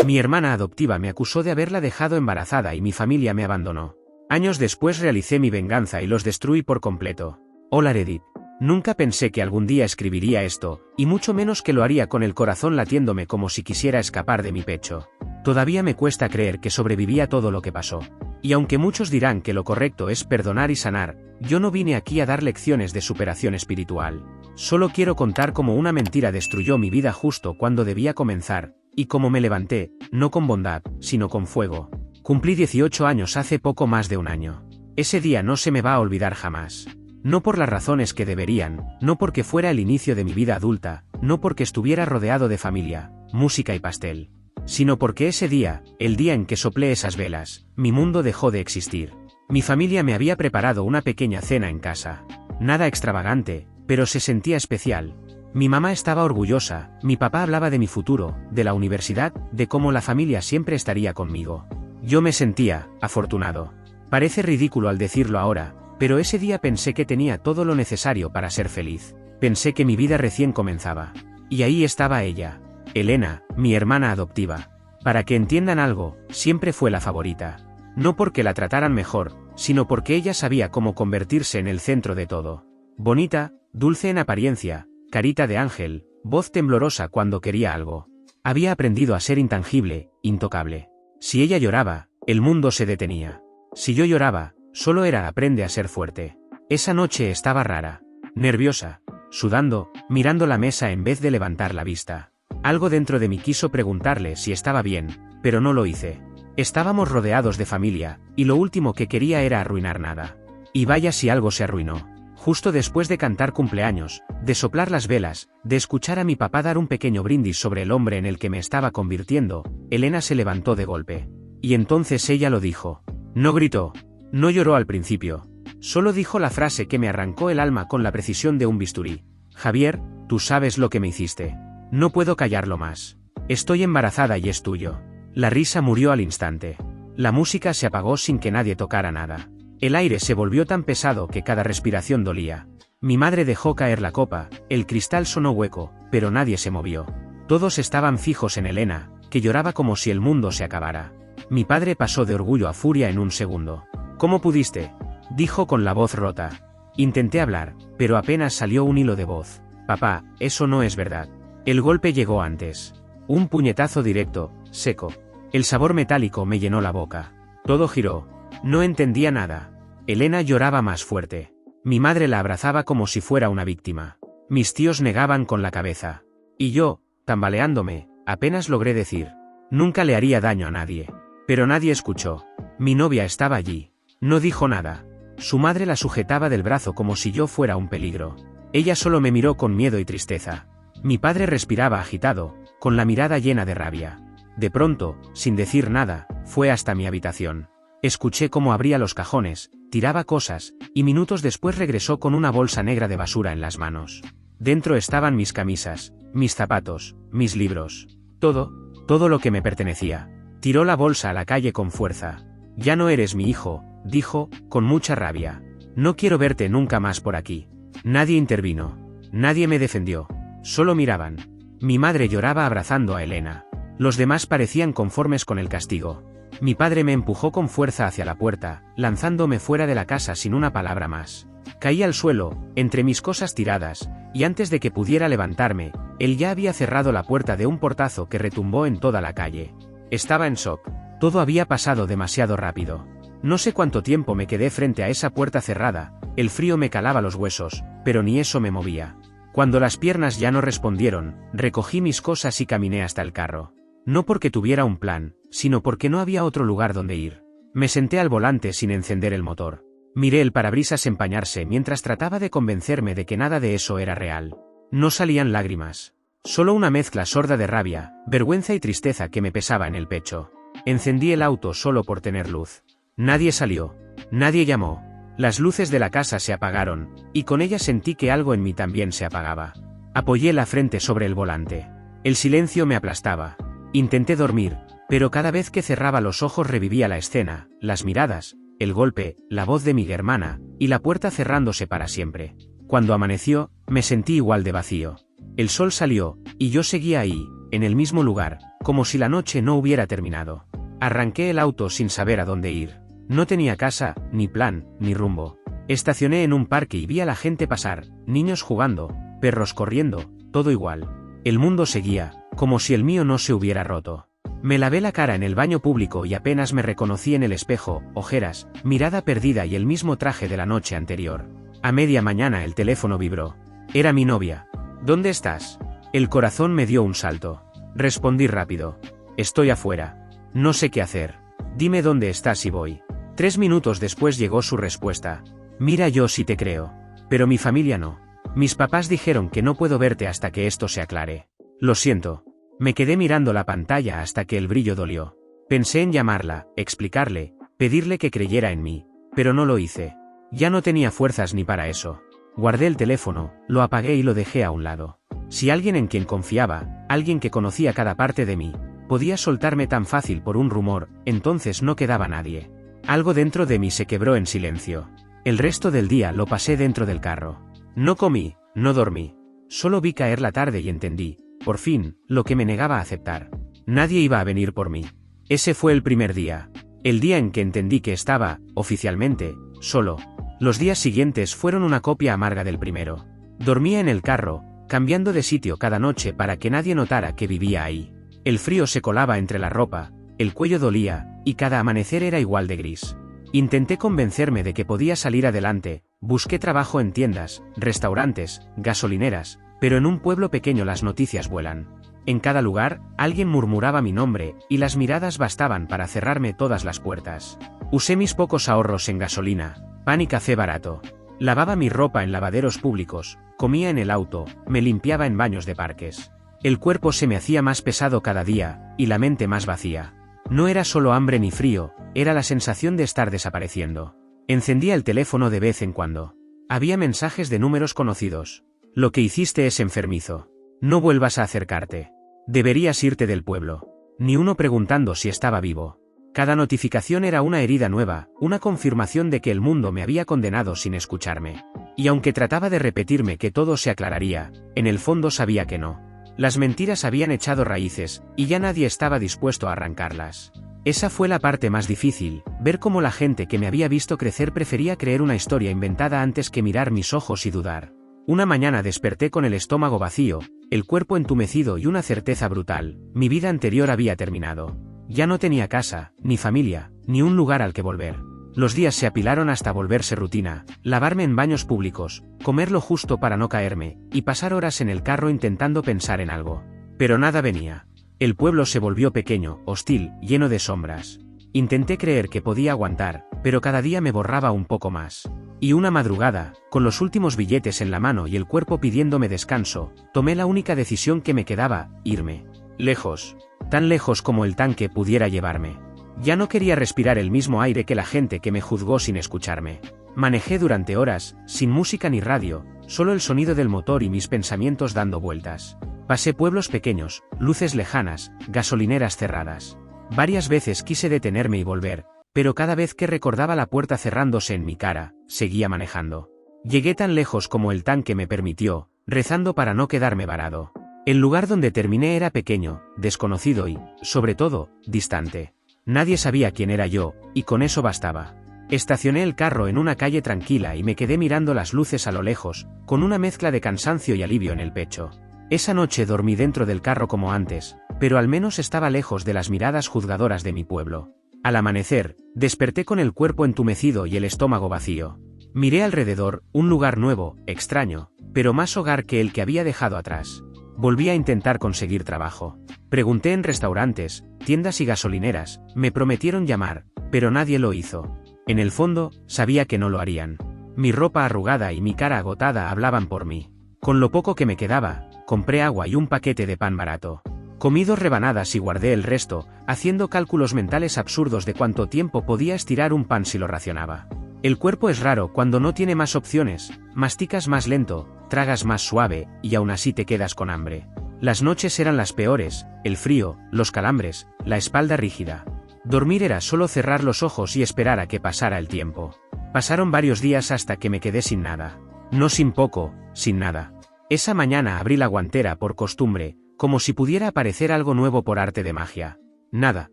Mi hermana adoptiva me acusó de haberla dejado embarazada y mi familia me abandonó. Años después realicé mi venganza y los destruí por completo. Hola Reddit. Nunca pensé que algún día escribiría esto, y mucho menos que lo haría con el corazón latiéndome como si quisiera escapar de mi pecho. Todavía me cuesta creer que sobreviví a todo lo que pasó. Y aunque muchos dirán que lo correcto es perdonar y sanar, yo no vine aquí a dar lecciones de superación espiritual. Solo quiero contar cómo una mentira destruyó mi vida justo cuando debía comenzar, y cómo me levanté, no con bondad, sino con fuego. Cumplí 18 años hace poco más de un año. Ese día no se me va a olvidar jamás. No por las razones que deberían, no porque fuera el inicio de mi vida adulta, no porque estuviera rodeado de familia, música y pastel, sino porque ese día, el día en que soplé esas velas, mi mundo dejó de existir. Mi familia me había preparado una pequeña cena en casa. Nada extravagante, pero se sentía especial. Mi mamá estaba orgullosa, mi papá hablaba de mi futuro, de la universidad, de cómo la familia siempre estaría conmigo. Yo me sentía afortunado. Parece ridículo al decirlo ahora, pero ese día pensé que tenía todo lo necesario para ser feliz. Pensé que mi vida recién comenzaba. Y ahí estaba ella, Elena, mi hermana adoptiva. Para que entiendan algo, siempre fue la favorita. No porque la trataran mejor, sino porque ella sabía cómo convertirse en el centro de todo. Bonita, dulce en apariencia, carita de ángel, voz temblorosa cuando quería algo. Había aprendido a ser intangible, intocable. Si ella lloraba, el mundo se detenía. Si yo lloraba, solo era aprende a ser fuerte. Esa noche estaba rara, nerviosa, sudando, mirando la mesa en vez de levantar la vista. Algo dentro de mí quiso preguntarle si estaba bien, pero no lo hice. Estábamos rodeados de familia, y lo último que quería era arruinar nada. Y vaya si algo se arruinó. Justo después de cantar cumpleaños, de soplar las velas, de escuchar a mi papá dar un pequeño brindis sobre el hombre en el que me estaba convirtiendo, Elena se levantó de golpe. Y entonces ella lo dijo. No gritó. No lloró al principio. Solo dijo la frase que me arrancó el alma con la precisión de un bisturí. Javier, tú sabes lo que me hiciste. No puedo callarlo más. Estoy embarazada y es tuyo. La risa murió al instante. La música se apagó sin que nadie tocara nada. El aire se volvió tan pesado que cada respiración dolía. Mi madre dejó caer la copa, el cristal sonó hueco, pero nadie se movió. Todos estaban fijos en Elena, que lloraba como si el mundo se acabara. Mi padre pasó de orgullo a furia en un segundo. ¿Cómo pudiste?, dijo con la voz rota. Intenté hablar, pero apenas salió un hilo de voz. Papá, eso no es verdad. El golpe llegó antes. Un puñetazo directo, seco. El sabor metálico me llenó la boca. Todo giró. No entendía nada. Elena lloraba más fuerte. Mi madre la abrazaba como si fuera una víctima. Mis tíos negaban con la cabeza. Y yo, tambaleándome, apenas logré decir. Nunca le haría daño a nadie. Pero nadie escuchó. Mi novia estaba allí. No dijo nada. Su madre la sujetaba del brazo como si yo fuera un peligro. Ella solo me miró con miedo y tristeza. Mi padre respiraba agitado, con la mirada llena de rabia. De pronto, sin decir nada, fue hasta mi habitación. Escuché cómo abría los cajones, tiraba cosas, y minutos después regresó con una bolsa negra de basura en las manos. Dentro estaban mis camisas, mis zapatos, mis libros. Todo lo que me pertenecía. Tiró la bolsa a la calle con fuerza. Ya no eres mi hijo, dijo, con mucha rabia. No quiero verte nunca más por aquí. Nadie intervino. Nadie me defendió. Solo miraban. Mi madre lloraba abrazando a Elena. Los demás parecían conformes con el castigo. Mi padre me empujó con fuerza hacia la puerta, lanzándome fuera de la casa sin una palabra más. Caí al suelo, entre mis cosas tiradas, y antes de que pudiera levantarme, él ya había cerrado la puerta de un portazo que retumbó en toda la calle. Estaba en shock. Todo había pasado demasiado rápido. No sé cuánto tiempo me quedé frente a esa puerta cerrada, el frío me calaba los huesos, pero ni eso me movía. Cuando las piernas ya no respondieron, recogí mis cosas y caminé hasta el carro. No porque tuviera un plan, sino porque no había otro lugar donde ir. Me senté al volante sin encender el motor. Miré el parabrisas empañarse mientras trataba de convencerme de que nada de eso era real. No salían lágrimas. Solo una mezcla sorda de rabia, vergüenza y tristeza que me pesaba en el pecho. Encendí el auto solo por tener luz. Nadie salió. Nadie llamó. Las luces de la casa se apagaron, y con ellas sentí que algo en mí también se apagaba. Apoyé la frente sobre el volante. El silencio me aplastaba. Intenté dormir, pero cada vez que cerraba los ojos revivía la escena, las miradas, el golpe, la voz de mi hermana, y la puerta cerrándose para siempre. Cuando amaneció, me sentí igual de vacío. El sol salió, y yo seguía ahí, en el mismo lugar, como si la noche no hubiera terminado. Arranqué el auto sin saber a dónde ir. No tenía casa, ni plan, ni rumbo. Estacioné en un parque y vi a la gente pasar, niños jugando, perros corriendo, todo igual. El mundo seguía, como si el mío no se hubiera roto. Me lavé la cara en el baño público y apenas me reconocí en el espejo, ojeras, mirada perdida y el mismo traje de la noche anterior. A media mañana el teléfono vibró. Era mi novia. ¿Dónde estás? El corazón me dio un salto. Respondí rápido. Estoy afuera. No sé qué hacer. Dime dónde estás y voy. 3 minutos después llegó su respuesta. Mira, yo sí te creo. Pero mi familia no. Mis papás dijeron que no puedo verte hasta que esto se aclare. Lo siento. Me quedé mirando la pantalla hasta que el brillo dolió. Pensé en llamarla, explicarle, pedirle que creyera en mí, pero no lo hice. Ya no tenía fuerzas ni para eso. Guardé el teléfono, lo apagué y lo dejé a un lado. Si alguien en quien confiaba, alguien que conocía cada parte de mí, podía soltarme tan fácil por un rumor, entonces no quedaba nadie. Algo dentro de mí se quebró en silencio. El resto del día lo pasé dentro del carro. No comí, no dormí. Solo vi caer la tarde y entendí, por fin, lo que me negaba a aceptar. Nadie iba a venir por mí. Ese fue el primer día. El día en que entendí que estaba, oficialmente, solo. Los días siguientes fueron una copia amarga del primero. Dormía en el carro, cambiando de sitio cada noche para que nadie notara que vivía ahí. El frío se colaba entre la ropa, el cuello dolía, y cada amanecer era igual de gris. Intenté convencerme de que podía salir adelante, busqué trabajo en tiendas, restaurantes, gasolineras, pero en un pueblo pequeño las noticias vuelan. En cada lugar, alguien murmuraba mi nombre, y las miradas bastaban para cerrarme todas las puertas. Usé mis pocos ahorros en gasolina, pan y café barato. Lavaba mi ropa en lavaderos públicos, comía en el auto, me limpiaba en baños de parques. El cuerpo se me hacía más pesado cada día, y la mente más vacía. No era solo hambre ni frío, era la sensación de estar desapareciendo. Encendía el teléfono de vez en cuando. Había mensajes de números conocidos. Lo que hiciste es enfermizo. No vuelvas a acercarte. Deberías irte del pueblo. Ni uno preguntando si estaba vivo. Cada notificación era una herida nueva, una confirmación de que el mundo me había condenado sin escucharme. Y aunque trataba de repetirme que todo se aclararía, en el fondo sabía que no. Las mentiras habían echado raíces, y ya nadie estaba dispuesto a arrancarlas. Esa fue la parte más difícil, ver cómo la gente que me había visto crecer prefería creer una historia inventada antes que mirar mis ojos y dudar. Una mañana desperté con el estómago vacío, el cuerpo entumecido y una certeza brutal: mi vida anterior había terminado. Ya no tenía casa, ni familia, ni un lugar al que volver. Los días se apilaron hasta volverse rutina: lavarme en baños públicos, comer lo justo para no caerme, y pasar horas en el carro intentando pensar en algo. Pero nada venía. El pueblo se volvió pequeño, hostil, lleno de sombras. Intenté creer que podía aguantar, pero cada día me borraba un poco más. Y una madrugada, con los últimos billetes en la mano y el cuerpo pidiéndome descanso, tomé la única decisión que me quedaba: irme. Lejos. Tan lejos como el tanque pudiera llevarme. Ya no quería respirar el mismo aire que la gente que me juzgó sin escucharme. Manejé durante horas, sin música ni radio, solo el sonido del motor y mis pensamientos dando vueltas. Pasé pueblos pequeños, luces lejanas, gasolineras cerradas. Varias veces quise detenerme y volver, pero cada vez que recordaba la puerta cerrándose en mi cara, seguía manejando. Llegué tan lejos como el tanque me permitió, rezando para no quedarme varado. El lugar donde terminé era pequeño, desconocido y, sobre todo, distante. Nadie sabía quién era yo, y con eso bastaba. Estacioné el carro en una calle tranquila y me quedé mirando las luces a lo lejos, con una mezcla de cansancio y alivio en el pecho. Esa noche dormí dentro del carro como antes, pero al menos estaba lejos de las miradas juzgadoras de mi pueblo. Al amanecer, desperté con el cuerpo entumecido y el estómago vacío. Miré alrededor, un lugar nuevo, extraño, pero más hogar que el que había dejado atrás. Volví a intentar conseguir trabajo. Pregunté en restaurantes, tiendas y gasolineras, me prometieron llamar, pero nadie lo hizo. En el fondo, sabía que no lo harían. Mi ropa arrugada y mi cara agotada hablaban por mí. Con lo poco que me quedaba, compré agua y un paquete de pan barato. Comí 2 rebanadas y guardé el resto, haciendo cálculos mentales absurdos de cuánto tiempo podía estirar un pan si lo racionaba. El cuerpo es raro cuando no tiene más opciones: masticas más lento, tragas más suave, y aún así te quedas con hambre. Las noches eran las peores: el frío, los calambres, la espalda rígida. Dormir era solo cerrar los ojos y esperar a que pasara el tiempo. Pasaron varios días hasta que me quedé sin nada. No sin poco, sin nada. Esa mañana abrí la guantera por costumbre, como si pudiera aparecer algo nuevo por arte de magia. Nada.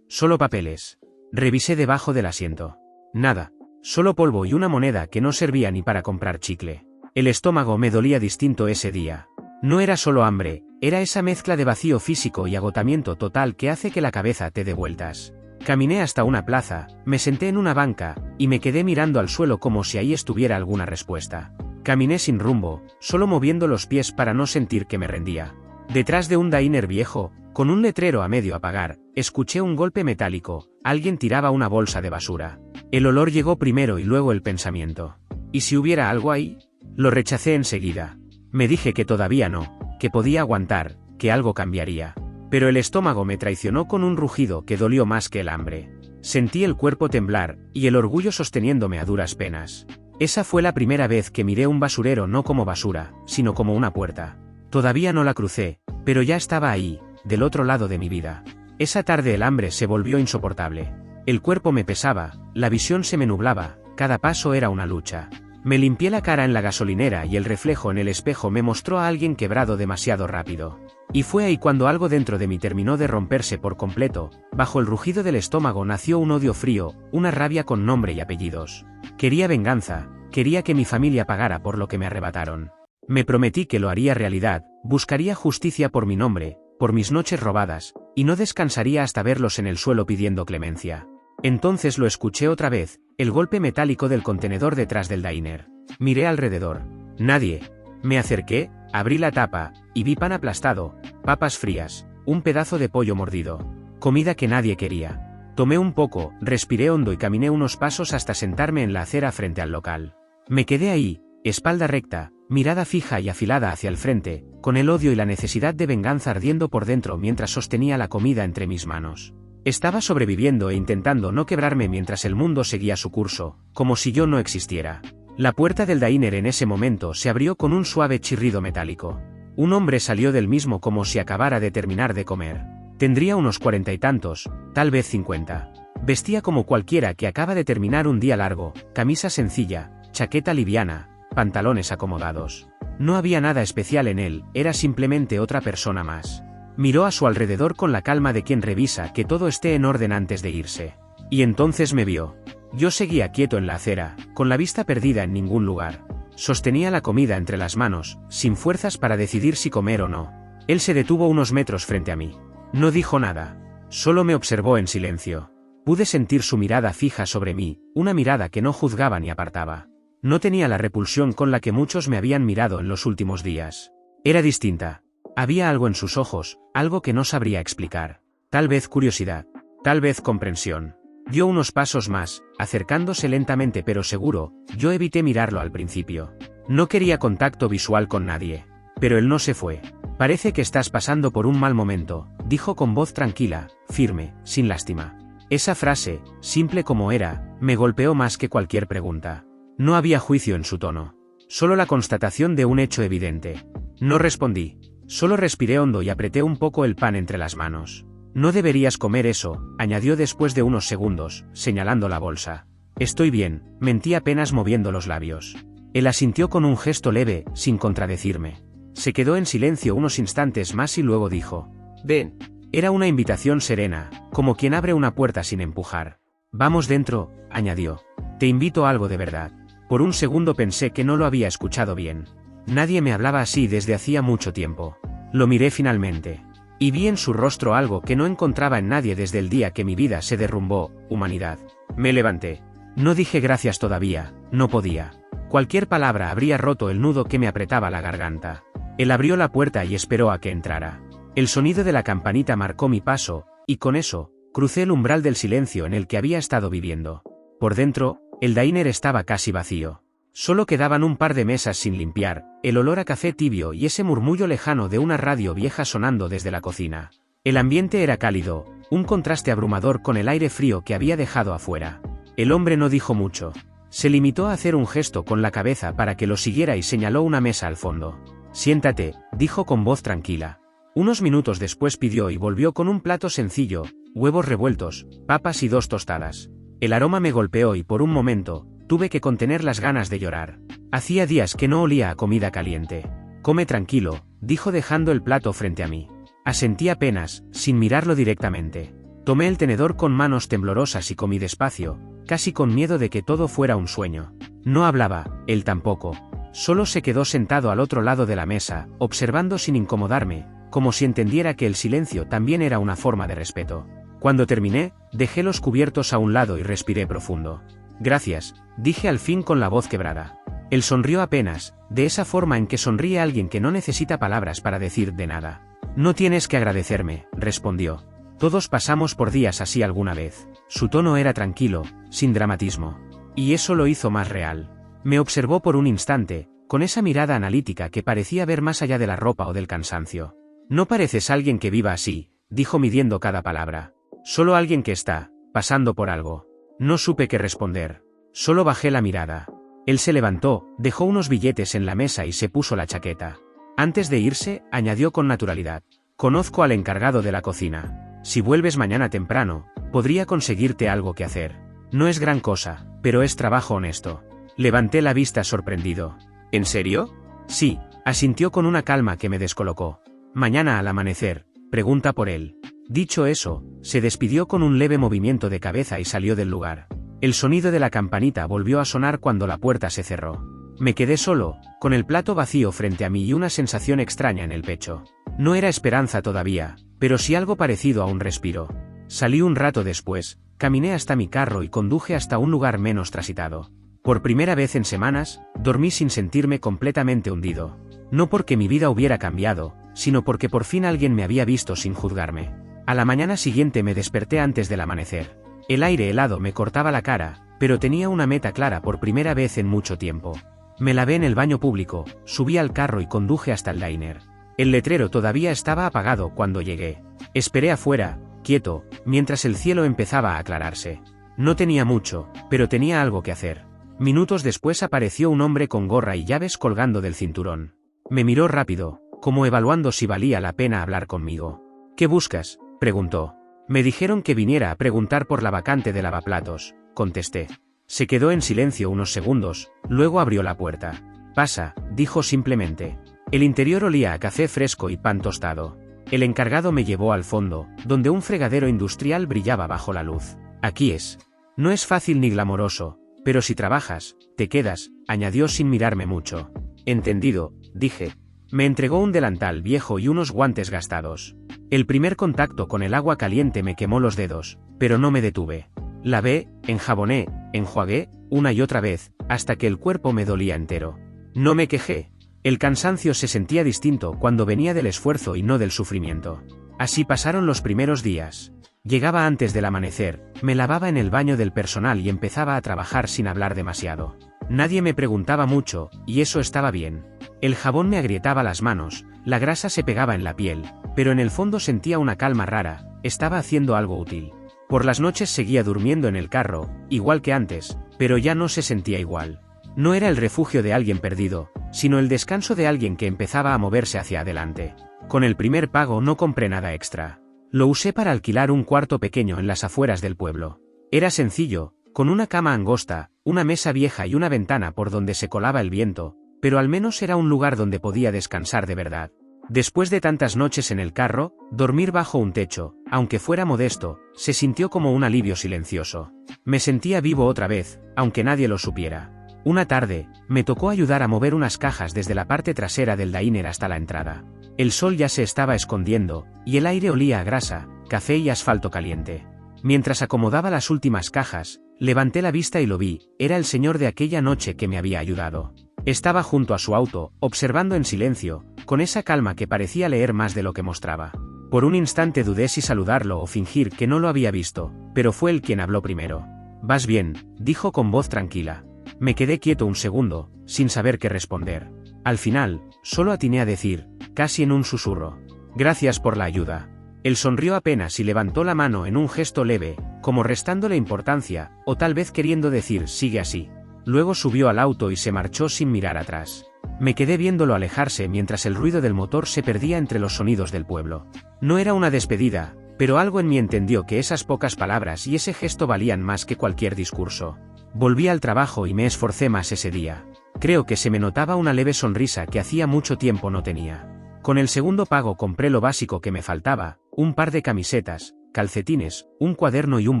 Solo papeles. Revisé debajo del asiento. Nada. Solo polvo y una moneda que no servía ni para comprar chicle. El estómago me dolía distinto ese día. No era solo hambre, era esa mezcla de vacío físico y agotamiento total que hace que la cabeza te dé vueltas. Caminé hasta una plaza, me senté en una banca, y me quedé mirando al suelo como si ahí estuviera alguna respuesta. Caminé sin rumbo, solo moviendo los pies para no sentir que me rendía. Detrás de un diner viejo, con un letrero a medio apagar, escuché un golpe metálico, alguien tiraba una bolsa de basura. El olor llegó primero y luego el pensamiento. ¿Y si hubiera algo ahí? Lo rechacé enseguida. Me dije que todavía no, que podía aguantar, que algo cambiaría. Pero el estómago me traicionó con un rugido que dolió más que el hambre. Sentí el cuerpo temblar, y el orgullo sosteniéndome a duras penas. Esa fue la primera vez que miré un basurero no como basura, sino como una puerta. Todavía no la crucé, pero ya estaba ahí, del otro lado de mi vida. Esa tarde el hambre se volvió insoportable. El cuerpo me pesaba, la visión se me nublaba, cada paso era una lucha. Me limpié la cara en la gasolinera y el reflejo en el espejo me mostró a alguien quebrado demasiado rápido. Y fue ahí cuando algo dentro de mí terminó de romperse por completo. Bajo el rugido del estómago nació un odio frío, una rabia con nombre y apellidos. Quería venganza, quería que mi familia pagara por lo que me arrebataron. Me prometí que lo haría realidad, buscaría justicia por mi nombre, por mis noches robadas, y no descansaría hasta verlos en el suelo pidiendo clemencia. Entonces lo escuché otra vez, el golpe metálico del contenedor detrás del diner. Miré alrededor. Nadie. Me acerqué, abrí la tapa, y vi pan aplastado, papas frías, un pedazo de pollo mordido. Comida que nadie quería. Tomé un poco, respiré hondo y caminé unos pasos hasta sentarme en la acera frente al local. Me quedé ahí, espalda recta, mirada fija y afilada hacia el frente, con el odio y la necesidad de venganza ardiendo por dentro mientras sostenía la comida entre mis manos. Estaba sobreviviendo e intentando no quebrarme mientras el mundo seguía su curso, como si yo no existiera. La puerta del diner en ese momento se abrió con un suave chirrido metálico. Un hombre salió del mismo como si acabara de terminar de comer. Tendría unos 40 y tantos, tal vez 50. Vestía como cualquiera que acaba de terminar un día largo, camisa sencilla, chaqueta liviana, pantalones acomodados. No había nada especial en él, era simplemente otra persona más. Miró a su alrededor con la calma de quien revisa que todo esté en orden antes de irse. Y entonces me vio. Yo seguía quieto en la acera, con la vista perdida en ningún lugar. Sostenía la comida entre las manos, sin fuerzas para decidir si comer o no. Él se detuvo unos metros frente a mí. No dijo nada. Solo me observó en silencio. Pude sentir su mirada fija sobre mí, una mirada que no juzgaba ni apartaba. No tenía la repulsión con la que muchos me habían mirado en los últimos días. Era distinta. Había algo en sus ojos, algo que no sabría explicar. Tal vez curiosidad, tal vez comprensión. Dio unos pasos más, acercándose lentamente pero seguro. Yo evité mirarlo al principio. No quería contacto visual con nadie. Pero él no se fue. Parece que estás pasando por un mal momento, dijo con voz tranquila, firme, sin lástima. Esa frase, simple como era, me golpeó más que cualquier pregunta. No había juicio en su tono. Solo la constatación de un hecho evidente. No respondí. Solo respiré hondo y apreté un poco el pan entre las manos. No deberías comer eso, añadió después de unos segundos, señalando la bolsa. Estoy bien, mentí apenas moviendo los labios. Él asintió con un gesto leve, sin contradecirme. Se quedó en silencio unos instantes más y luego dijo: ven. Era una invitación serena, como quien abre una puerta sin empujar. Vamos dentro, añadió. Te invito a algo de verdad. Por un segundo pensé que no lo había escuchado bien. Nadie me hablaba así desde hacía mucho tiempo. Lo miré finalmente. Y vi en su rostro algo que no encontraba en nadie desde el día que mi vida se derrumbó: humanidad. Me levanté. No dije gracias todavía, no podía. Cualquier palabra habría roto el nudo que me apretaba la garganta. Él abrió la puerta y esperó a que entrara. El sonido de la campanita marcó mi paso, y con eso, crucé el umbral del silencio en el que había estado viviendo. Por dentro, el diner estaba casi vacío. Solo quedaban un par de mesas sin limpiar, el olor a café tibio y ese murmullo lejano de una radio vieja sonando desde la cocina. El ambiente era cálido, un contraste abrumador con el aire frío que había dejado afuera. El hombre no dijo mucho. Se limitó a hacer un gesto con la cabeza para que lo siguiera y señaló una mesa al fondo. Siéntate, dijo con voz tranquila. Unos minutos después pidió y volvió con un plato sencillo, huevos revueltos, papas y 2 tostadas. El aroma me golpeó y por un momento, tuve que contener las ganas de llorar. Hacía días que no olía a comida caliente. Come tranquilo, dijo dejando el plato frente a mí. Asentí apenas, sin mirarlo directamente. Tomé el tenedor con manos temblorosas y comí despacio, casi con miedo de que todo fuera un sueño. No hablaba, él tampoco. Solo se quedó sentado al otro lado de la mesa, observando sin incomodarme, como si entendiera que el silencio también era una forma de respeto. Cuando terminé, dejé los cubiertos a un lado y respiré profundo. Gracias, dije al fin con la voz quebrada. Él sonrió apenas, de esa forma en que sonríe alguien que no necesita palabras para decir de nada. No tienes que agradecerme, respondió. Todos pasamos por días así alguna vez. Su tono era tranquilo, sin dramatismo. Y eso lo hizo más real. Me observó por un instante, con esa mirada analítica que parecía ver más allá de la ropa o del cansancio. No pareces alguien que viva así, dijo midiendo cada palabra. Solo alguien que está, pasando por algo. No supe qué responder. Solo bajé la mirada. Él se levantó, dejó unos billetes en la mesa y se puso la chaqueta. Antes de irse, añadió con naturalidad. Conozco al encargado de la cocina. Si vuelves mañana temprano, podría conseguirte algo que hacer. No es gran cosa, pero es trabajo honesto. Levanté la vista sorprendido. ¿En serio? Sí, asintió con una calma que me descolocó. Mañana al amanecer, pregunta por él. Dicho eso, se despidió con un leve movimiento de cabeza y salió del lugar. El sonido de la campanita volvió a sonar cuando la puerta se cerró. Me quedé solo, con el plato vacío frente a mí y una sensación extraña en el pecho. No era esperanza todavía, pero sí algo parecido a un respiro. Salí un rato después, caminé hasta mi carro y conduje hasta un lugar menos transitado. Por primera vez en semanas, dormí sin sentirme completamente hundido. No porque mi vida hubiera cambiado, sino porque por fin alguien me había visto sin juzgarme. A la mañana siguiente me desperté antes del amanecer. El aire helado me cortaba la cara, pero tenía una meta clara por primera vez en mucho tiempo. Me lavé en el baño público, subí al carro y conduje hasta el diner. El letrero todavía estaba apagado cuando llegué. Esperé afuera, quieto, mientras el cielo empezaba a aclararse. No tenía mucho, pero tenía algo que hacer. Minutos después apareció un hombre con gorra y llaves colgando del cinturón. Me miró rápido, como evaluando si valía la pena hablar conmigo. ¿Qué buscas?, preguntó. Me dijeron que viniera a preguntar por la vacante de lavaplatos, contesté. Se quedó en silencio unos segundos, luego abrió la puerta. Pasa, dijo simplemente. El interior olía a café fresco y pan tostado. El encargado me llevó al fondo, donde un fregadero industrial brillaba bajo la luz. Aquí es. No es fácil ni glamoroso, pero si trabajas, te quedas, añadió sin mirarme mucho. Entendido, dije. Me entregó un delantal viejo y unos guantes gastados. El primer contacto con el agua caliente me quemó los dedos, pero no me detuve. Lavé, enjaboné, enjuagué, una y otra vez, hasta que el cuerpo me dolía entero. No me quejé. El cansancio se sentía distinto cuando venía del esfuerzo y no del sufrimiento. Así pasaron los primeros días. Llegaba antes del amanecer, me lavaba en el baño del personal y empezaba a trabajar sin hablar demasiado. Nadie me preguntaba mucho, y eso estaba bien. El jabón me agrietaba las manos, la grasa se pegaba en la piel, pero en el fondo sentía una calma rara, estaba haciendo algo útil. Por las noches seguía durmiendo en el carro, igual que antes, pero ya no se sentía igual. No era el refugio de alguien perdido, sino el descanso de alguien que empezaba a moverse hacia adelante. Con el primer pago no compré nada extra. Lo usé para alquilar un cuarto pequeño en las afueras del pueblo. Era sencillo, con una cama angosta, una mesa vieja y una ventana por donde se colaba el viento, pero al menos era un lugar donde podía descansar de verdad. Después de tantas noches en el carro, dormir bajo un techo, aunque fuera modesto, se sintió como un alivio silencioso. Me sentía vivo otra vez, aunque nadie lo supiera. Una tarde, me tocó ayudar a mover unas cajas desde la parte trasera del diner hasta la entrada. El sol ya se estaba escondiendo, y el aire olía a grasa, café y asfalto caliente. Mientras acomodaba las últimas cajas, levanté la vista y lo vi, era el señor de aquella noche que me había ayudado. Estaba junto a su auto, observando en silencio, con esa calma que parecía leer más de lo que mostraba. Por un instante dudé si saludarlo o fingir que no lo había visto, pero fue él quien habló primero. «¿Vas bien?», dijo con voz tranquila. Me quedé quieto un segundo, sin saber qué responder. Al final, solo atiné a decir, casi en un susurro: «Gracias por la ayuda». Él sonrió apenas y levantó la mano en un gesto leve, como restándole importancia, o tal vez queriendo decir «sigue así». Luego subió al auto y se marchó sin mirar atrás. Me quedé viéndolo alejarse mientras el ruido del motor se perdía entre los sonidos del pueblo. No era una despedida, pero algo en mí entendió que esas pocas palabras y ese gesto valían más que cualquier discurso. Volví al trabajo y me esforcé más ese día. Creo que se me notaba una leve sonrisa que hacía mucho tiempo no tenía. Con el segundo pago compré lo básico que me faltaba, un par de camisetas, calcetines, un cuaderno y un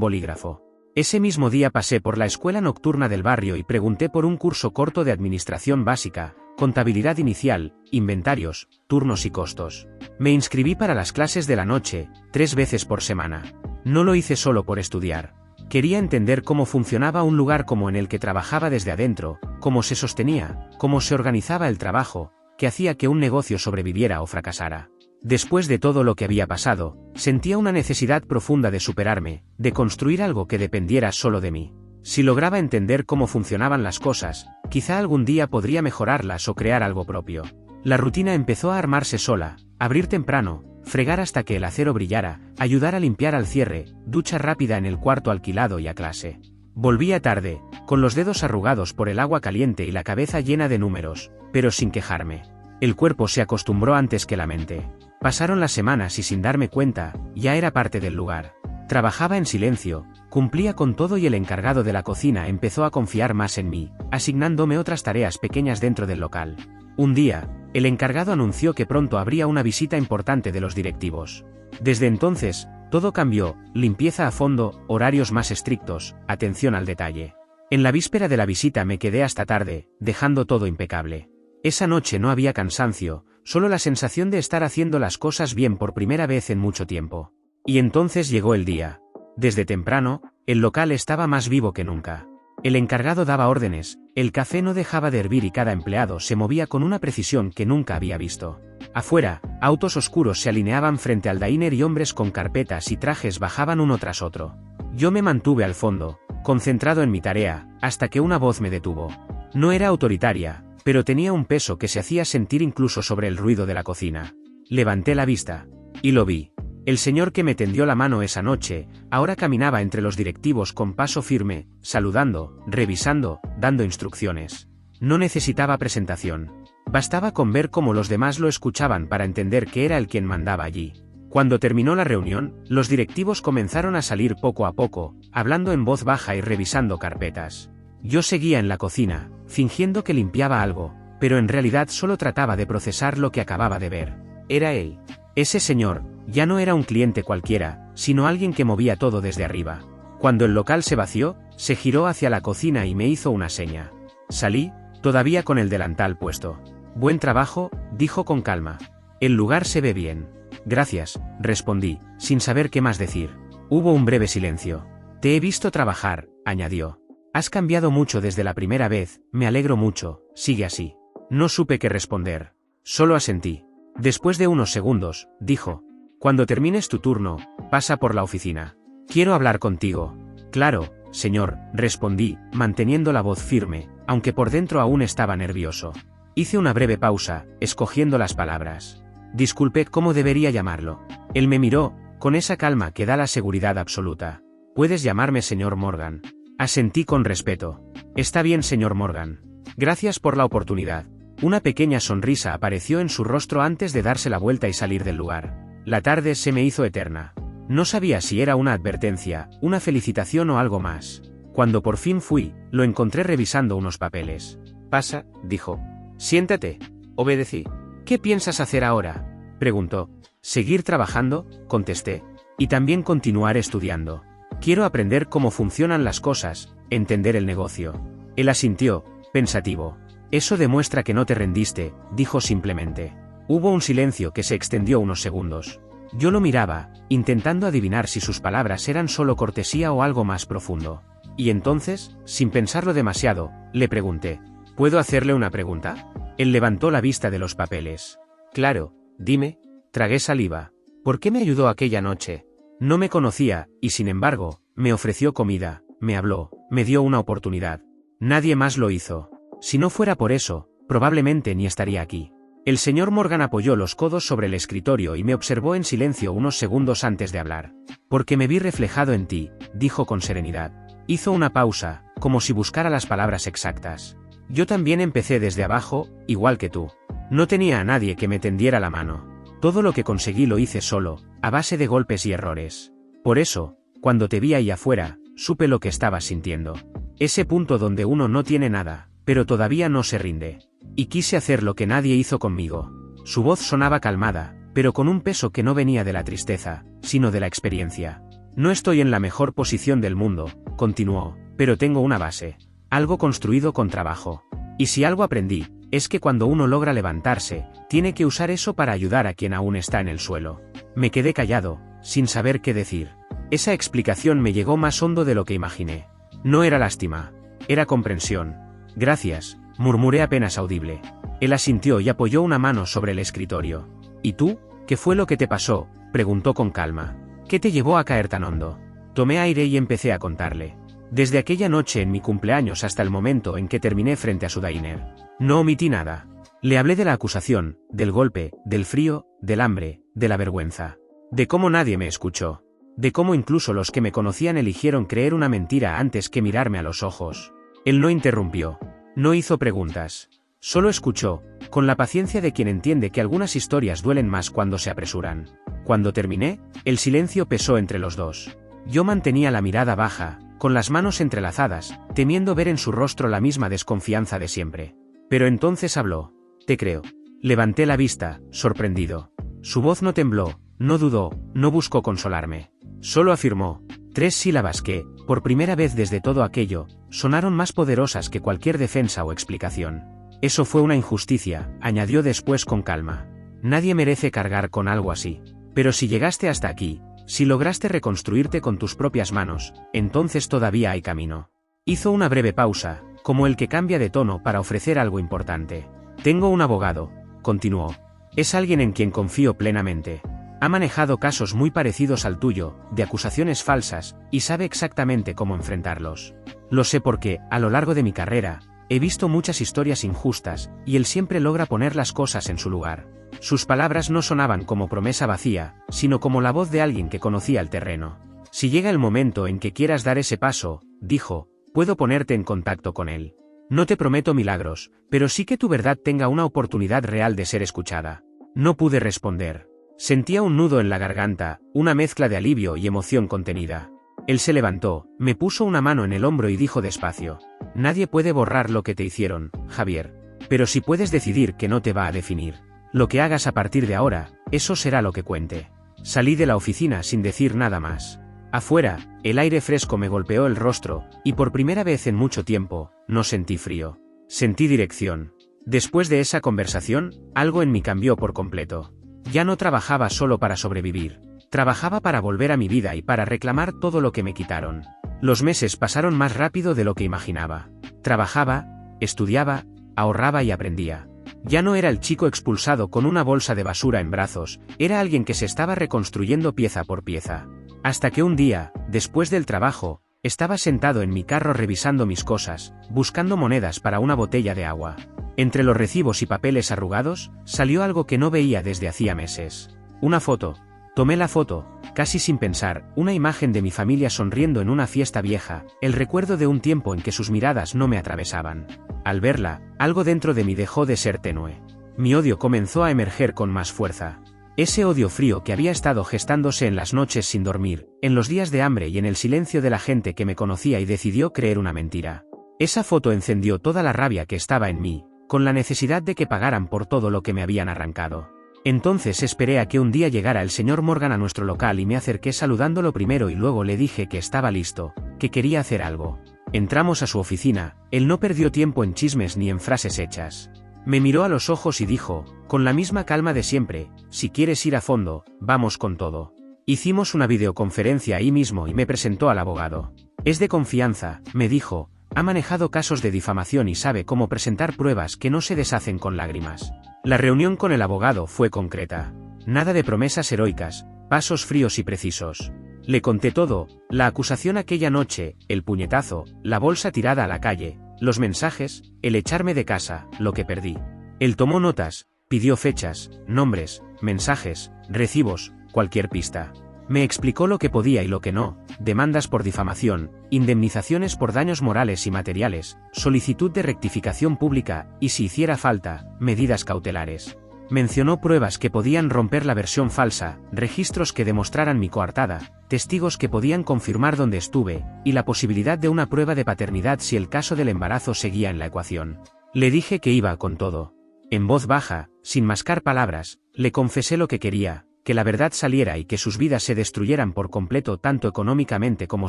bolígrafo. Ese mismo día pasé por la escuela nocturna del barrio y pregunté por un curso corto de administración básica, contabilidad inicial, inventarios, turnos y costos. Me inscribí para las clases de la noche, 3 veces por semana. No lo hice solo por estudiar. Quería entender cómo funcionaba un lugar como en el que trabajaba desde adentro, cómo se sostenía, cómo se organizaba el trabajo, qué hacía que un negocio sobreviviera o fracasara. Después de todo lo que había pasado, sentía una necesidad profunda de superarme, de construir algo que dependiera solo de mí. Si lograba entender cómo funcionaban las cosas, quizá algún día podría mejorarlas o crear algo propio. La rutina empezó a armarse sola, abrir temprano, fregar hasta que el acero brillara, ayudar a limpiar al cierre, ducha rápida en el cuarto alquilado y a clase. Volvía tarde, con los dedos arrugados por el agua caliente y la cabeza llena de números, pero sin quejarme. El cuerpo se acostumbró antes que la mente. Pasaron las semanas y sin darme cuenta, ya era parte del lugar. Trabajaba en silencio, cumplía con todo y el encargado de la cocina empezó a confiar más en mí, asignándome otras tareas pequeñas dentro del local. Un día, el encargado anunció que pronto habría una visita importante de los directivos. Desde entonces, todo cambió, limpieza a fondo, horarios más estrictos, atención al detalle. En la víspera de la visita me quedé hasta tarde, dejando todo impecable. Esa noche no había cansancio, solo la sensación de estar haciendo las cosas bien por primera vez en mucho tiempo. Y entonces llegó el día. Desde temprano, el local estaba más vivo que nunca. El encargado daba órdenes, el café no dejaba de hervir y cada empleado se movía con una precisión que nunca había visto. Afuera, autos oscuros se alineaban frente al diner y hombres con carpetas y trajes bajaban uno tras otro. Yo me mantuve al fondo, concentrado en mi tarea, hasta que una voz me detuvo. No era autoritaria, pero tenía un peso que se hacía sentir incluso sobre el ruido de la cocina. Levanté la vista. Y lo vi. El señor que me tendió la mano esa noche, ahora caminaba entre los directivos con paso firme, saludando, revisando, dando instrucciones. No necesitaba presentación. Bastaba con ver cómo los demás lo escuchaban para entender que era él quien mandaba allí. Cuando terminó la reunión, los directivos comenzaron a salir poco a poco, hablando en voz baja y revisando carpetas. Yo seguía en la cocina, fingiendo que limpiaba algo, pero en realidad solo trataba de procesar lo que acababa de ver. Era él. Ese señor, ya no era un cliente cualquiera, sino alguien que movía todo desde arriba. Cuando el local se vació, se giró hacia la cocina y me hizo una seña. Salí, todavía con el delantal puesto. Buen trabajo, dijo con calma. El lugar se ve bien. Gracias, respondí, sin saber qué más decir. Hubo un breve silencio. Te he visto trabajar, añadió. Has cambiado mucho desde la primera vez, me alegro mucho, sigue así. No supe qué responder. Solo asentí. Después de unos segundos, dijo. Cuando termines tu turno, pasa por la oficina. Quiero hablar contigo. Claro, señor, respondí, manteniendo la voz firme, aunque por dentro aún estaba nervioso. Hice una breve pausa, escogiendo las palabras. Disculpe, ¿cómo debería llamarlo? Él me miró, con esa calma que da la seguridad absoluta. Puedes llamarme señor Morgan. Asentí con respeto. Está bien, señor Morgan. Gracias por la oportunidad. Una pequeña sonrisa apareció en su rostro antes de darse la vuelta y salir del lugar. La tarde se me hizo eterna. No sabía si era una advertencia, una felicitación o algo más. Cuando por fin fui, lo encontré revisando unos papeles. Pasa, dijo. Siéntate. Obedecí. ¿Qué piensas hacer ahora? Preguntó. Seguir trabajando, contesté. Y también continuar estudiando. Quiero aprender cómo funcionan las cosas, entender el negocio. Él asintió, pensativo. Eso demuestra que no te rendiste, dijo simplemente. Hubo un silencio que se extendió unos segundos. Yo lo miraba, intentando adivinar si sus palabras eran solo cortesía o algo más profundo. Y entonces, sin pensarlo demasiado, le pregunté. ¿Puedo hacerle una pregunta? Él levantó la vista de los papeles. Claro, dime. Tragué saliva. ¿Por qué me ayudó aquella noche? No me conocía, y sin embargo, me ofreció comida, me habló, me dio una oportunidad. Nadie más lo hizo. Si no fuera por eso, probablemente ni estaría aquí. El señor Morgan apoyó los codos sobre el escritorio y me observó en silencio unos segundos antes de hablar. Porque me vi reflejado en ti, dijo con serenidad. Hizo una pausa, como si buscara las palabras exactas. Yo también empecé desde abajo, igual que tú. No tenía a nadie que me tendiera la mano. Todo lo que conseguí lo hice solo, a base de golpes y errores. Por eso, cuando te vi ahí afuera, supe lo que estabas sintiendo. Ese punto donde uno no tiene nada, pero todavía no se rinde. Y quise hacer lo que nadie hizo conmigo. Su voz sonaba calmada, pero con un peso que no venía de la tristeza, sino de la experiencia. No estoy en la mejor posición del mundo, continuó, pero tengo una base. Algo construido con trabajo. Y si algo aprendí, es que cuando uno logra levantarse, tiene que usar eso para ayudar a quien aún está en el suelo. Me quedé callado, sin saber qué decir. Esa explicación me llegó más hondo de lo que imaginé. No era lástima, era comprensión. Gracias, murmuré apenas audible. Él asintió y apoyó una mano sobre el escritorio. ¿Y tú? ¿Qué fue lo que te pasó?, preguntó con calma. ¿Qué te llevó a caer tan hondo? Tomé aire y empecé a contarle. Desde aquella noche en mi cumpleaños hasta el momento en que terminé frente a su diner. No omití nada. Le hablé de la acusación, del golpe, del frío, del hambre, de la vergüenza. De cómo nadie me escuchó. De cómo incluso los que me conocían eligieron creer una mentira antes que mirarme a los ojos. Él no interrumpió. No hizo preguntas. Solo escuchó, con la paciencia de quien entiende que algunas historias duelen más cuando se apresuran. Cuando terminé, el silencio pesó entre los dos. Yo mantenía la mirada baja, con las manos entrelazadas, temiendo ver en su rostro la misma desconfianza de siempre. Pero entonces habló. Te creo. Levanté la vista, sorprendido. Su voz no tembló, no dudó, no buscó consolarme. Solo afirmó 3 sílabas que, por primera vez desde todo aquello, sonaron más poderosas que cualquier defensa o explicación. Eso fue una injusticia, añadió después con calma. Nadie merece cargar con algo así. Pero si llegaste hasta aquí, si lograste reconstruirte con tus propias manos, entonces todavía hay camino. Hizo una breve pausa, como el que cambia de tono para ofrecer algo importante. Tengo un abogado, continuó. Es alguien en quien confío plenamente. Ha manejado casos muy parecidos al tuyo, de acusaciones falsas, y sabe exactamente cómo enfrentarlos. Lo sé porque, a lo largo de mi carrera, he visto muchas historias injustas, y él siempre logra poner las cosas en su lugar. Sus palabras no sonaban como promesa vacía, sino como la voz de alguien que conocía el terreno. Si llega el momento en que quieras dar ese paso, dijo, puedo ponerte en contacto con él. No te prometo milagros, pero sí que tu verdad tenga una oportunidad real de ser escuchada. No pude responder. Sentía un nudo en la garganta, una mezcla de alivio y emoción contenida. Él se levantó, me puso una mano en el hombro y dijo despacio. Nadie puede borrar lo que te hicieron, Javier. Pero si puedes decidir que no te va a definir. Lo que hagas a partir de ahora, eso será lo que cuente. Salí de la oficina sin decir nada más. Afuera, el aire fresco me golpeó el rostro, y por primera vez en mucho tiempo, no sentí frío. Sentí dirección. Después de esa conversación, algo en mí cambió por completo. Ya no trabajaba solo para sobrevivir. Trabajaba para volver a mi vida y para reclamar todo lo que me quitaron. Los meses pasaron más rápido de lo que imaginaba. Trabajaba, estudiaba, ahorraba y aprendía. Ya no era el chico expulsado con una bolsa de basura en brazos, era alguien que se estaba reconstruyendo pieza por pieza. Hasta que un día, después del trabajo, estaba sentado en mi carro revisando mis cosas, buscando monedas para una botella de agua. Entre los recibos y papeles arrugados, salió algo que no veía desde hacía meses. Una foto. Tomé la foto, casi sin pensar, una imagen de mi familia sonriendo en una fiesta vieja, el recuerdo de un tiempo en que sus miradas no me atravesaban. Al verla, algo dentro de mí dejó de ser tenue. Mi odio comenzó a emerger con más fuerza. Ese odio frío que había estado gestándose en las noches sin dormir, en los días de hambre y en el silencio de la gente que me conocía y decidió creer una mentira. Esa foto encendió toda la rabia que estaba en mí, con la necesidad de que pagaran por todo lo que me habían arrancado. Entonces esperé a que un día llegara el señor Morgan a nuestro local y me acerqué saludándolo primero y luego le dije que estaba listo, que quería hacer algo. Entramos a su oficina, él no perdió tiempo en chismes ni en frases hechas. Me miró a los ojos y dijo, con la misma calma de siempre, si quieres ir a fondo, vamos con todo. Hicimos una videoconferencia ahí mismo y me presentó al abogado. Es de confianza, me dijo, ha manejado casos de difamación y sabe cómo presentar pruebas que no se deshacen con lágrimas. La reunión con el abogado fue concreta. Nada de promesas heroicas, pasos fríos y precisos. Le conté todo, la acusación aquella noche, el puñetazo, la bolsa tirada a la calle, los mensajes, el echarme de casa, lo que perdí. Él tomó notas, pidió fechas, nombres, mensajes, recibos, cualquier pista. Me explicó lo que podía y lo que no, demandas por difamación, indemnizaciones por daños morales y materiales, solicitud de rectificación pública, y si hiciera falta, medidas cautelares. Mencionó pruebas que podían romper la versión falsa, registros que demostraran mi coartada, testigos que podían confirmar dónde estuve, y la posibilidad de una prueba de paternidad si el caso del embarazo seguía en la ecuación. Le dije que iba con todo. En voz baja, sin mascar palabras, le confesé lo que quería, que la verdad saliera y que sus vidas se destruyeran por completo tanto económicamente como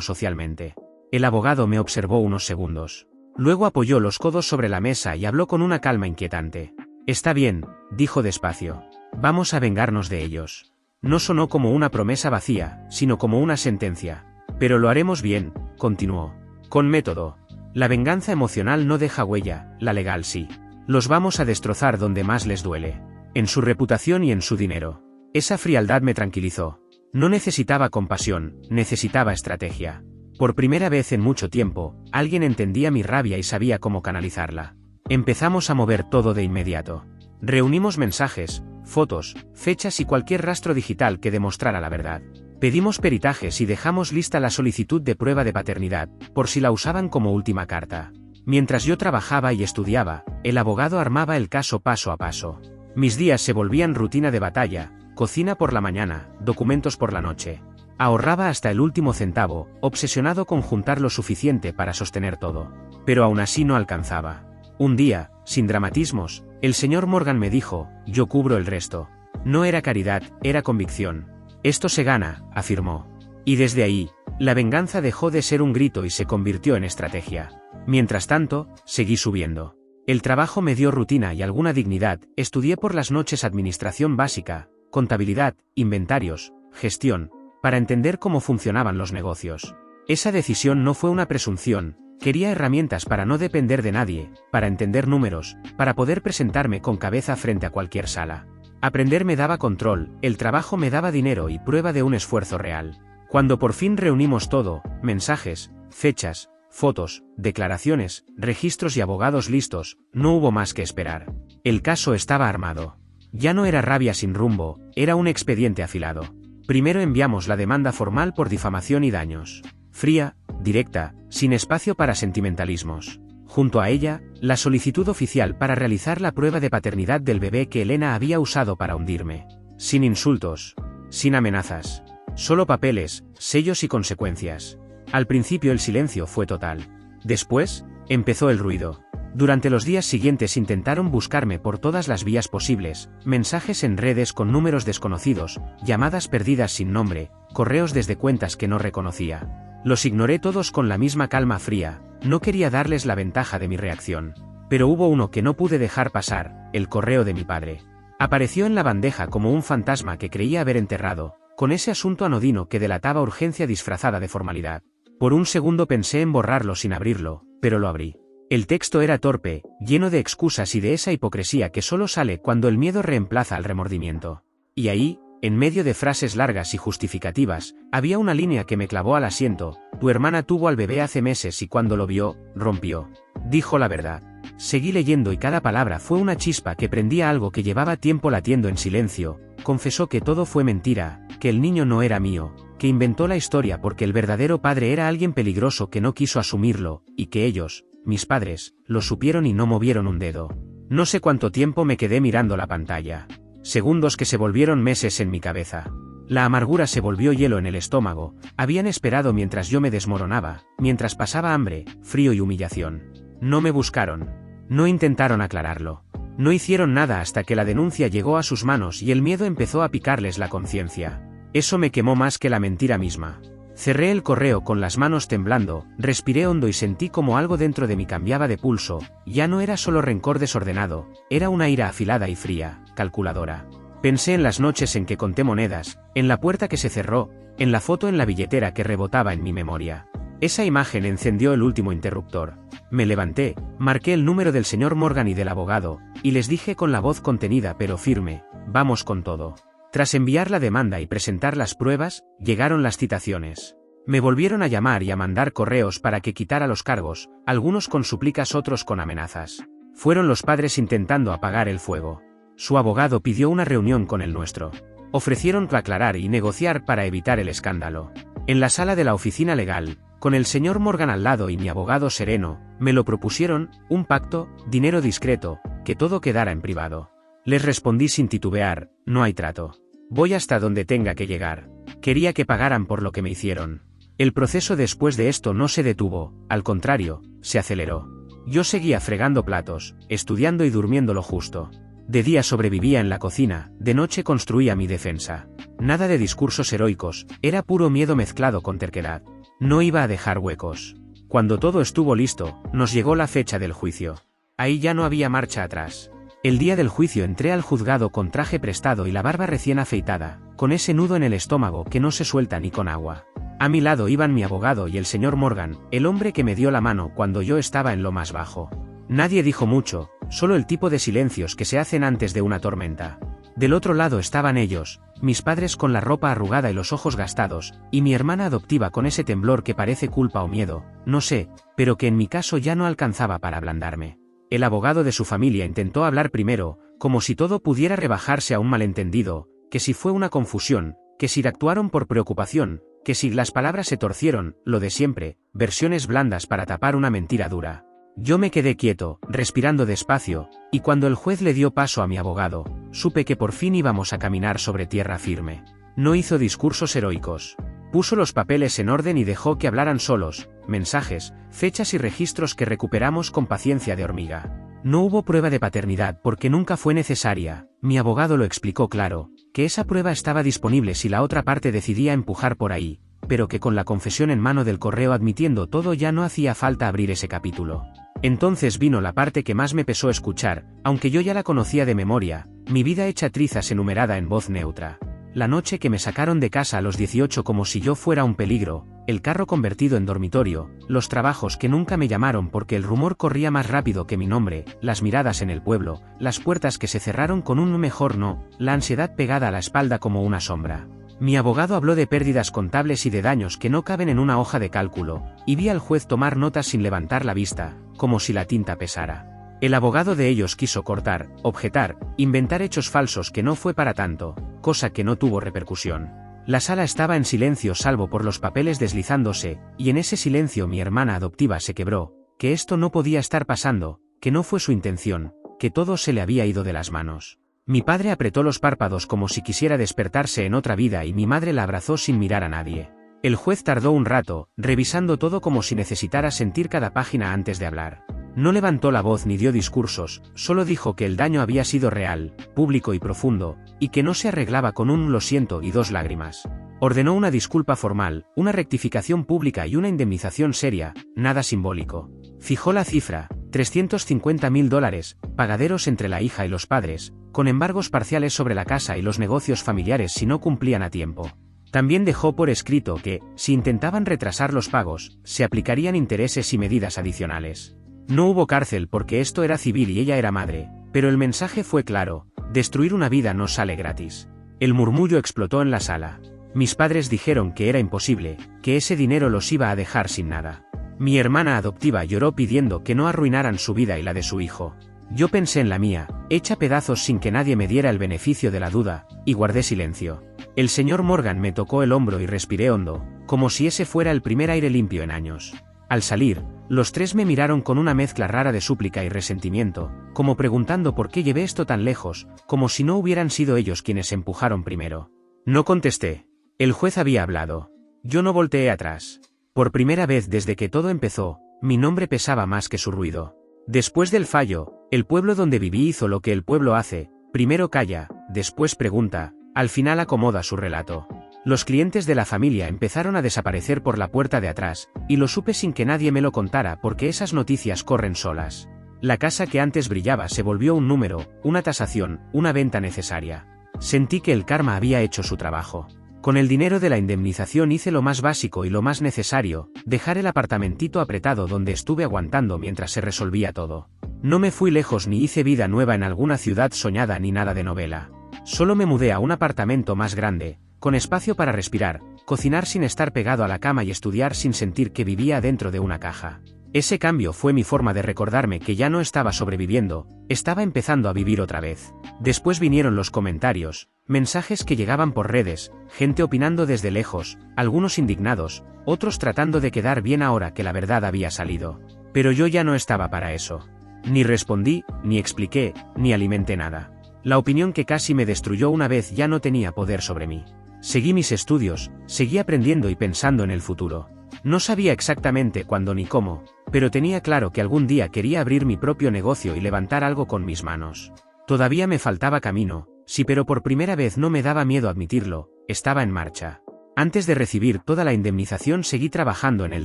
socialmente. El abogado me observó unos segundos. Luego apoyó los codos sobre la mesa y habló con una calma inquietante. Está bien, dijo despacio. Vamos a vengarnos de ellos. No sonó como una promesa vacía, sino como una sentencia. Pero lo haremos bien, continuó. Con método. La venganza emocional no deja huella, la legal sí. Los vamos a destrozar donde más les duele. En su reputación y en su dinero. Esa frialdad me tranquilizó. No necesitaba compasión, necesitaba estrategia. Por primera vez en mucho tiempo, alguien entendía mi rabia y sabía cómo canalizarla. Empezamos a mover todo de inmediato. Reunimos mensajes, fotos, fechas y cualquier rastro digital que demostrara la verdad. Pedimos peritajes y dejamos lista la solicitud de prueba de paternidad, por si la usaban como última carta. Mientras yo trabajaba y estudiaba, el abogado armaba el caso paso a paso. Mis días se volvían rutina de batalla, cocina por la mañana, documentos por la noche. Ahorraba hasta el último centavo, obsesionado con juntar lo suficiente para sostener todo. Pero aún así no alcanzaba. Un día, sin dramatismos, el señor Morgan me dijo, yo cubro el resto. No era caridad, era convicción. Esto se gana, afirmó. Y desde ahí, la venganza dejó de ser un grito y se convirtió en estrategia. Mientras tanto, seguí subiendo. El trabajo me dio rutina y alguna dignidad, estudié por las noches administración básica, contabilidad, inventarios, gestión, para entender cómo funcionaban los negocios. Esa decisión no fue una presunción, quería herramientas para no depender de nadie, para entender números, para poder presentarme con cabeza frente a cualquier sala. Aprender me daba control, el trabajo me daba dinero y prueba de un esfuerzo real. Cuando por fin reunimos todo, mensajes, fechas, fotos, declaraciones, registros y abogados listos, no hubo más que esperar. El caso estaba armado. Ya no era rabia sin rumbo, era un expediente afilado. Primero enviamos la demanda formal por difamación y daños. Fría, directa, sin espacio para sentimentalismos. Junto a ella, la solicitud oficial para realizar la prueba de paternidad del bebé que Elena había usado para hundirme. Sin insultos. Sin amenazas. Solo papeles, sellos y consecuencias. Al principio el silencio fue total. Después, empezó el ruido. Durante los días siguientes intentaron buscarme por todas las vías posibles, mensajes en redes con números desconocidos, llamadas perdidas sin nombre, correos desde cuentas que no reconocía. Los ignoré todos con la misma calma fría, no quería darles la ventaja de mi reacción. Pero hubo uno que no pude dejar pasar, el correo de mi padre. Apareció en la bandeja como un fantasma que creía haber enterrado, con ese asunto anodino que delataba urgencia disfrazada de formalidad. Por un segundo pensé en borrarlo sin abrirlo, pero lo abrí. El texto era torpe, lleno de excusas y de esa hipocresía que solo sale cuando el miedo reemplaza al remordimiento. Y ahí, en medio de frases largas y justificativas, había una línea que me clavó al asiento: tu hermana tuvo al bebé hace meses y cuando lo vio, rompió. Dijo la verdad. Seguí leyendo y cada palabra fue una chispa que prendía algo que llevaba tiempo latiendo en silencio. Confesó que todo fue mentira, que el niño no era mío, que inventó la historia porque el verdadero padre era alguien peligroso que no quiso asumirlo, y que ellos, mis padres, lo supieron y no movieron un dedo. No sé cuánto tiempo me quedé mirando la pantalla. Segundos que se volvieron meses en mi cabeza. La amargura se volvió hielo en el estómago. Habían esperado mientras yo me desmoronaba, mientras pasaba hambre, frío y humillación. No me buscaron. No intentaron aclararlo. No hicieron nada hasta que la denuncia llegó a sus manos y el miedo empezó a picarles la conciencia. Eso me quemó más que la mentira misma. Cerré el correo con las manos temblando, respiré hondo y sentí como algo dentro de mí cambiaba de pulso. Ya no era solo rencor desordenado, era una ira afilada y fría, calculadora. Pensé en las noches en que conté monedas, en la puerta que se cerró, en la foto en la billetera que rebotaba en mi memoria. Esa imagen encendió el último interruptor. Me levanté, marqué el número del señor Morgan y del abogado, y les dije con la voz contenida pero firme: vamos con todo. Tras enviar la demanda y presentar las pruebas, llegaron las citaciones. Me volvieron a llamar y a mandar correos para que quitara los cargos, algunos con súplicas, otros con amenazas. Fueron los padres intentando apagar el fuego. Su abogado pidió una reunión con el nuestro. Ofrecieron aclarar y negociar para evitar el escándalo. En la sala de la oficina legal, con el señor Morgan al lado y mi abogado sereno, me lo propusieron: un pacto, dinero discreto, que todo quedara en privado. Les respondí sin titubear: no hay trato. Voy hasta donde tenga que llegar. Quería que pagaran por lo que me hicieron. El proceso después de esto no se detuvo, al contrario, se aceleró. Yo seguía fregando platos, estudiando y durmiendo lo justo. De día sobrevivía en la cocina, de noche construía mi defensa. Nada de discursos heroicos, era puro miedo mezclado con terquedad. No iba a dejar huecos. Cuando todo estuvo listo, nos llegó la fecha del juicio. Ahí ya no había marcha atrás. El día del juicio entré al juzgado con traje prestado y la barba recién afeitada, con ese nudo en el estómago que no se suelta ni con agua. A mi lado iban mi abogado y el señor Morgan, el hombre que me dio la mano cuando yo estaba en lo más bajo. Nadie dijo mucho, solo el tipo de silencios que se hacen antes de una tormenta. Del otro lado estaban ellos, mis padres con la ropa arrugada y los ojos gastados, y mi hermana adoptiva con ese temblor que parece culpa o miedo, no sé, pero que en mi caso ya no alcanzaba para ablandarme. El abogado de su familia intentó hablar primero, como si todo pudiera rebajarse a un malentendido, que si fue una confusión, que si actuaron por preocupación, que si las palabras se torcieron, lo de siempre, versiones blandas para tapar una mentira dura. Yo me quedé quieto, respirando despacio, y cuando el juez le dio paso a mi abogado, supe que por fin íbamos a caminar sobre tierra firme. No hizo discursos heroicos. Puso los papeles en orden y dejó que hablaran solos, mensajes, fechas y registros que recuperamos con paciencia de hormiga. No hubo prueba de paternidad porque nunca fue necesaria, mi abogado lo explicó claro, que esa prueba estaba disponible si la otra parte decidía empujar por ahí, pero que con la confesión en mano del correo admitiendo todo ya no hacía falta abrir ese capítulo. Entonces vino la parte que más me pesó escuchar, aunque yo ya la conocía de memoria, mi vida hecha trizas enumerada en voz neutra. La noche que me sacaron de casa a los 18 como si yo fuera un peligro, el carro convertido en dormitorio, los trabajos que nunca me llamaron porque el rumor corría más rápido que mi nombre, las miradas en el pueblo, las puertas que se cerraron con un mejor no, la ansiedad pegada a la espalda como una sombra. Mi abogado habló de pérdidas contables y de daños que no caben en una hoja de cálculo, y vi al juez tomar notas sin levantar la vista, como si la tinta pesara. El abogado de ellos quiso cortar, objetar, inventar hechos falsos que no fue para tanto, cosa que no tuvo repercusión. La sala estaba en silencio salvo por los papeles deslizándose, y en ese silencio mi hermana adoptiva se quebró, que esto no podía estar pasando, que no fue su intención, que todo se le había ido de las manos. Mi padre apretó los párpados como si quisiera despertarse en otra vida y mi madre la abrazó sin mirar a nadie. El juez tardó un rato, revisando todo como si necesitara sentir cada página antes de hablar. No levantó la voz ni dio discursos, solo dijo que el daño había sido real, público y profundo, y que no se arreglaba con un lo siento y 2 lágrimas. Ordenó una disculpa formal, una rectificación pública y una indemnización seria, nada simbólico. Fijó la cifra, $350.000, pagaderos entre la hija y los padres, con embargos parciales sobre la casa y los negocios familiares si no cumplían a tiempo. También dejó por escrito que, si intentaban retrasar los pagos, se aplicarían intereses y medidas adicionales. No hubo cárcel porque esto era civil y ella era madre, pero el mensaje fue claro, destruir una vida no sale gratis. El murmullo explotó en la sala. Mis padres dijeron que era imposible, que ese dinero los iba a dejar sin nada. Mi hermana adoptiva lloró pidiendo que no arruinaran su vida y la de su hijo. Yo pensé en la mía, hecha pedazos sin que nadie me diera el beneficio de la duda, y guardé silencio. El señor Morgan me tocó el hombro y respiré hondo, como si ese fuera el primer aire limpio en años. Al salir, los tres me miraron con una mezcla rara de súplica y resentimiento, como preguntando por qué llevé esto tan lejos, como si no hubieran sido ellos quienes empujaron primero. No contesté. El juez había hablado. Yo no volteé atrás. Por primera vez desde que todo empezó, mi nombre pesaba más que su ruido. Después del fallo, el pueblo donde viví hizo lo que el pueblo hace, primero calla, después pregunta, al final acomoda su relato. Los clientes de la familia empezaron a desaparecer por la puerta de atrás, y lo supe sin que nadie me lo contara porque esas noticias corren solas. La casa que antes brillaba se volvió un número, una tasación, una venta necesaria. Sentí que el karma había hecho su trabajo. Con el dinero de la indemnización hice lo más básico y lo más necesario, dejar el apartamentito apretado donde estuve aguantando mientras se resolvía todo. No me fui lejos ni hice vida nueva en alguna ciudad soñada ni nada de novela. Solo me mudé a un apartamento más grande, con espacio para respirar, cocinar sin estar pegado a la cama y estudiar sin sentir que vivía dentro de una caja. Ese cambio fue mi forma de recordarme que ya no estaba sobreviviendo, estaba empezando a vivir otra vez. Después vinieron los comentarios, mensajes que llegaban por redes, gente opinando desde lejos, algunos indignados, otros tratando de quedar bien ahora que la verdad había salido. Pero yo ya no estaba para eso. Ni respondí, ni expliqué, ni alimenté nada. La opinión que casi me destruyó una vez ya no tenía poder sobre mí. Seguí mis estudios, seguí aprendiendo y pensando en el futuro. No sabía exactamente cuándo ni cómo, pero tenía claro que algún día quería abrir mi propio negocio y levantar algo con mis manos. Todavía me faltaba camino, sí, pero por primera vez no me daba miedo admitirlo, estaba en marcha. Antes de recibir toda la indemnización seguí trabajando en el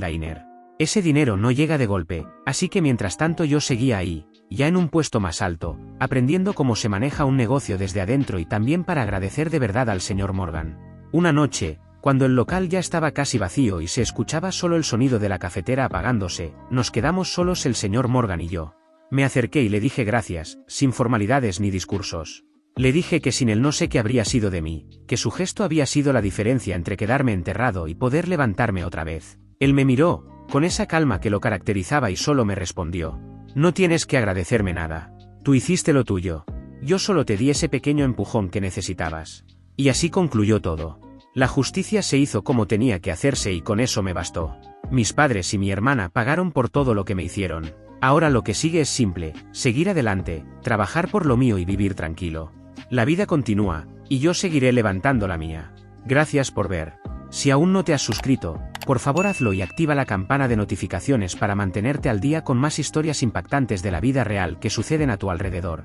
diner. Ese dinero no llega de golpe, así que mientras tanto yo seguía ahí, ya en un puesto más alto, aprendiendo cómo se maneja un negocio desde adentro y también para agradecer de verdad al señor Morgan. Una noche, cuando el local ya estaba casi vacío y se escuchaba solo el sonido de la cafetera apagándose, nos quedamos solos el señor Morgan y yo. Me acerqué y le dije gracias, sin formalidades ni discursos. Le dije que sin él no sé qué habría sido de mí, que su gesto había sido la diferencia entre quedarme enterrado y poder levantarme otra vez. Él me miró, con esa calma que lo caracterizaba y solo me respondió: no tienes que agradecerme nada. Tú hiciste lo tuyo. Yo solo te di ese pequeño empujón que necesitabas. Y así concluyó todo. La justicia se hizo como tenía que hacerse y con eso me bastó. Mis padres y mi hermana pagaron por todo lo que me hicieron. Ahora lo que sigue es simple, seguir adelante, trabajar por lo mío y vivir tranquilo. La vida continúa, y yo seguiré levantando la mía. Gracias por ver. Si aún no te has suscrito, por favor hazlo y activa la campana de notificaciones para mantenerte al día con más historias impactantes de la vida real que suceden a tu alrededor.